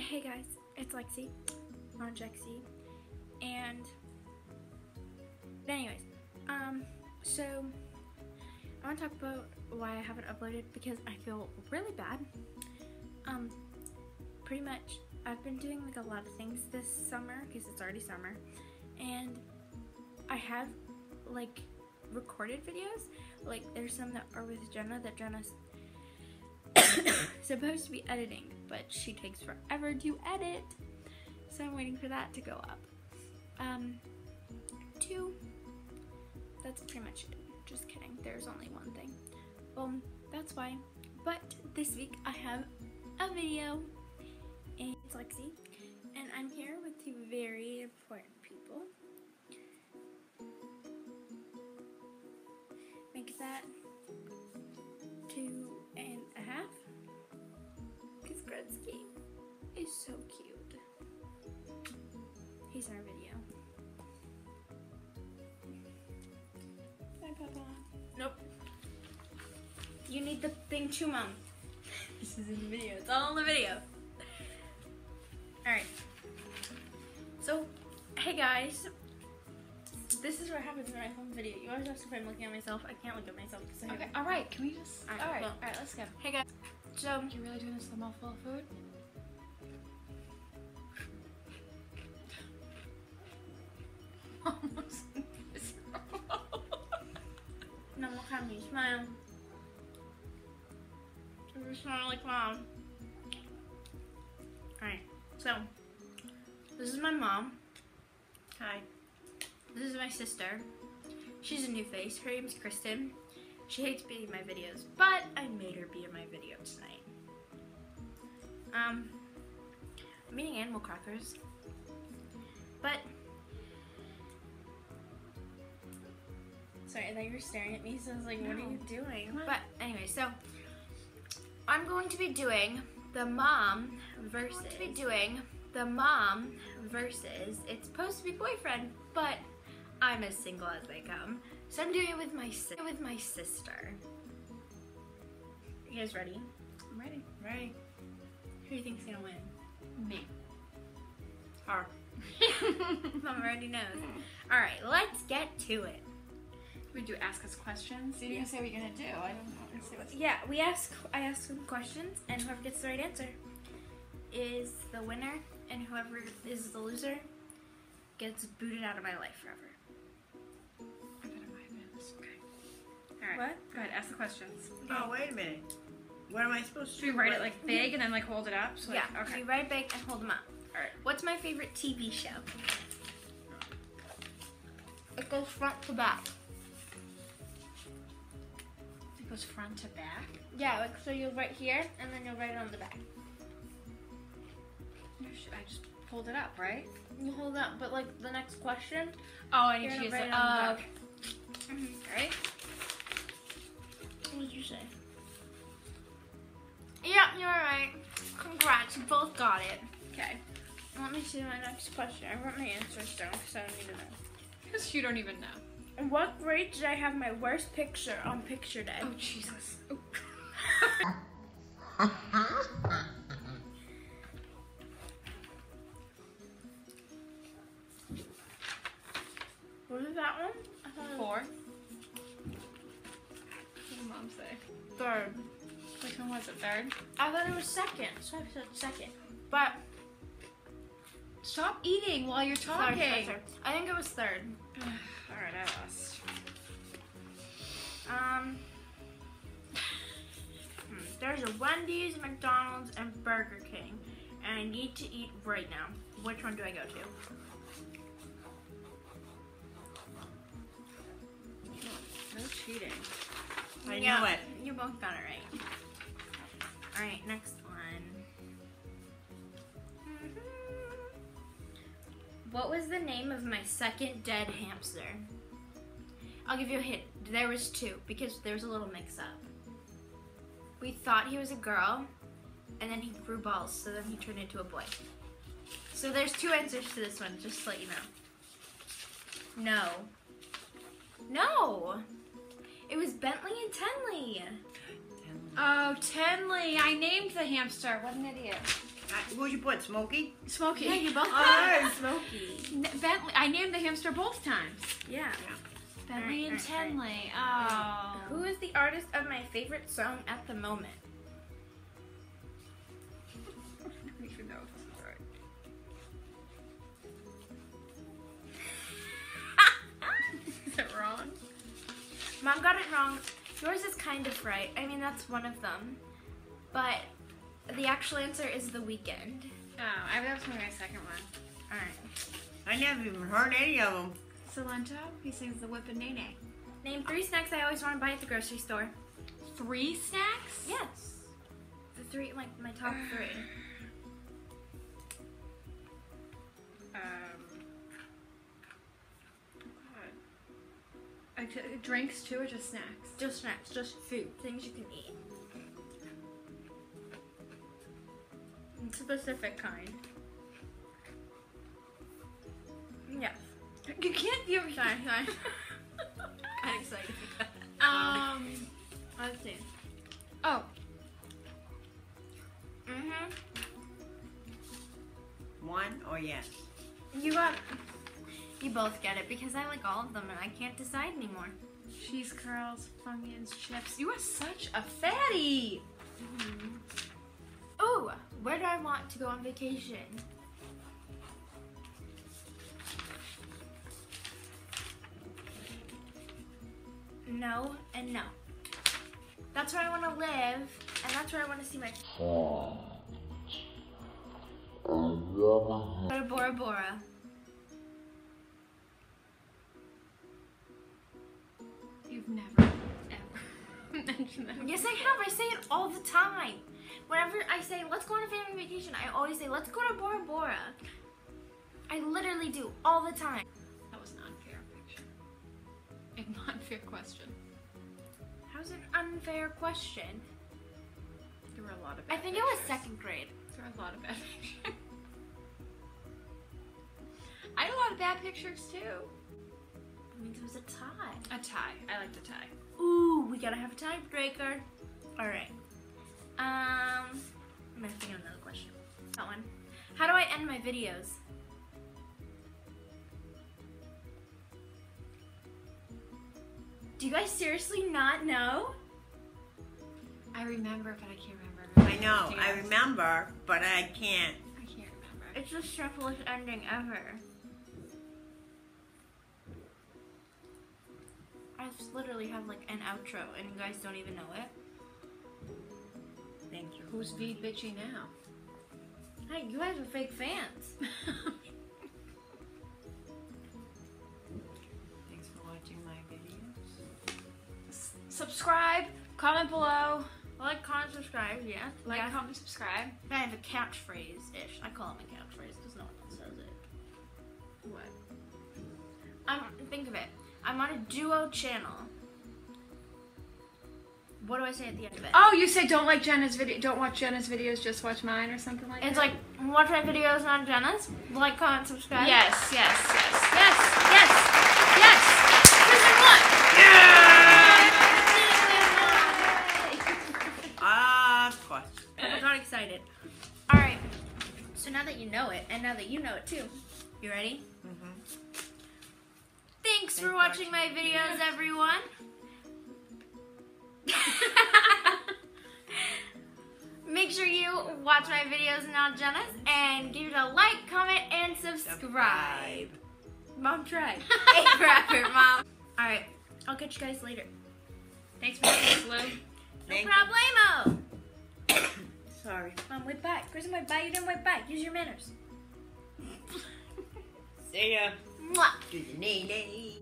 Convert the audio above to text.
Hey guys, it's Lexi on Jexy, and anyways, so I want to talk about why I haven't uploaded because I feel really bad. Pretty much I've been doing like a lot of things this summer because it's already summer, and I have like recorded videos. Like there's some that are with Jenna that Jenna's supposed to be editing, but she takes forever to edit, so I'm waiting for that to go up. 2, that's pretty much it. Just kidding, there's only one thing. Well, that's why. But this week I have a video, and it's Lexi, and I'm here with 2 very important people. Make that 2.5. Because Gretzky is so cute. He's in our video. Bye, Papa. Nope. You need the thing too, Mom. This is in the video. It's all in the video. Alright. So, hey guys. This is what happens when I film video. You always ask if I'm looking at myself. I can't look at myself because I have... Okay, alright, can we just... Alright, well, alright, let's go. Hey guys. So... You really doing this mouthful of food? Almost miserable. No, look at me. Smile. You smile like Mom. Alright, so... This is my mom. Hi. This is my sister. She's a new face. Her name's Kristen. She hates being in my videos, but I made her be in my video tonight. I'm eating animal crackers, but sorry, I thought you were staring at me, so I was like, what are you doing? But anyway, so I'm going to be doing the mom versus. It's supposed to be boyfriend, but I'm as single as they come. So I'm doing it with my sister. You guys ready? I'm ready. Ready. Who do you think's gonna win? Me. Her. Mom already knows. Alright, let's get to it. We do ask us questions. You didn't say what you're gonna do. I don't know. Let's see what's... Yeah, I ask them questions, and whoever gets the right answer is the winner, and whoever is the loser gets booted out of my life forever. I bet I might win this. Okay. Alright. What? Go ahead, ask the questions. Oh, wait a minute. What am I supposed to do? Should we write it like big and then like hold it up? So Yeah, like, okay. you write big and hold them up. Alright. What's my favorite TV show? It goes front to back. It goes front to back? Yeah, like so you'll write here, and then you'll write it on the back. I just hold it up, right? You hold it up, but like the next question. Oh, I need You're to gonna use write it. it on the Oh, back. okay. Alright. What did you say? Yeah, you're right. Congrats, you both got it. Okay. Let me see my next question. I wrote my answers down because I don't need to know. Because you don't even know. In what grade did I have my worst picture on picture day? Oh, Jesus. Oh. What is that one? I thought it was 4. What did Mom say? 3rd. Which one was it? 3rd? I thought it was 2nd, so I said 2nd. But Stop eating while you're talking. Third. I think it was 3rd. Alright, I lost. There's a Wendy's, McDonald's, and Burger King, and I need to eat right now. Which one do I go to? No cheating. I know it. You both got it right. Alright, next one. What was the name of my second dead hamster? I'll give you a hint. There was 2 because there was a little mix-up. We thought he was a girl, and then he grew balls, so then he turned into a boy. So there's 2 answers to this one, just to let you know. No. No! It was Bentley and Tenley. Oh, Tenley. I named the hamster. What an idiot. Who'd you put, Smokey? Smokey. Yeah, you both Oh, got Smokey. Bentley. I named the hamster both times. Yeah. Bentley and Alright, alright. Tenley. Oh. Who is the artist of my favorite song at the moment? I don't even know if this is right. Is it wrong? Mom got it wrong. Yours is kind of right. I mean, that's one of them. But the actual answer is The Weeknd. Oh, that was my second one. Alright. I never even heard any of them. Salento. He sings the Whip and Nene. Name 3 snacks I always want to buy at the grocery store. 3 snacks? Yes. The 3, like my top 3. Drinks too, or just snacks? Just snacks, just food, things you can eat. Specific kind. Yes. You can't. You're Sorry. Kind of excited. Let's see. Oh. One or yes? You both get it because I like all of them and I can't decide anymore. Cheese curls, Funyuns, chips. You are such a fatty. Oh, where do I want to go on vacation? No and no. That's where I want to live, and that's where I want to see my. Go to Bora Bora. You've never, ever mentioned that. Yes, I have. I say it all the time. Whenever I say, let's go on a family vacation, I always say, let's go to Bora Bora. I literally do all the time. That was an unfair picture. An unfair question. How's an unfair question? There were a lot of I bad think it was pictures. 2nd grade. There were a lot of bad pictures. I had a lot of bad pictures too. It means it was a tie. A tie. I like the tie. Ooh, we gotta have a tiebreaker. All right. I'm gonna think of another question. That one. How do I end my videos? Do you guys seriously not know? I remember, but I can't remember. I know. I remember, but I can't. I can't remember. It's the simplest ending ever. I just literally have like an outro and you guys don't even know it. Thank you. Who's V bitchy now? Hey, you guys are fake fans. Thanks for watching my videos. Subscribe, comment below. Like, comment, subscribe, yeah. Like, Yeah. comment, subscribe. I have a catchphrase-ish. I call it my catchphrase because no one else says it. What? Think of it. I'm on a duo channel. What do I say at the end of it? Oh, you said don't like Jenna's video. Don't watch Jenna's videos. Just watch mine, or something like It's that. like, watch my videos on Jenna's. Like, comment, subscribe. Yes, yes, yes, yes, yes, yes. Prison one. Of course. I got excited. Alright. So now that you know it, and now that you know it too, you ready? Mm-hmm. Thanks for watching my videos, everyone. Make sure you watch my videos and not Jenna's, and give it a like, comment, and subscribe. Mom tried. Hey, for effort, Mom. Alright, I'll catch you guys later. Thanks for watching, Lou. No problemo. Sorry. Mom, wait back. Kristen, wait back. You didn't wait back. Use your manners. See ya. Mwah. Do your knee.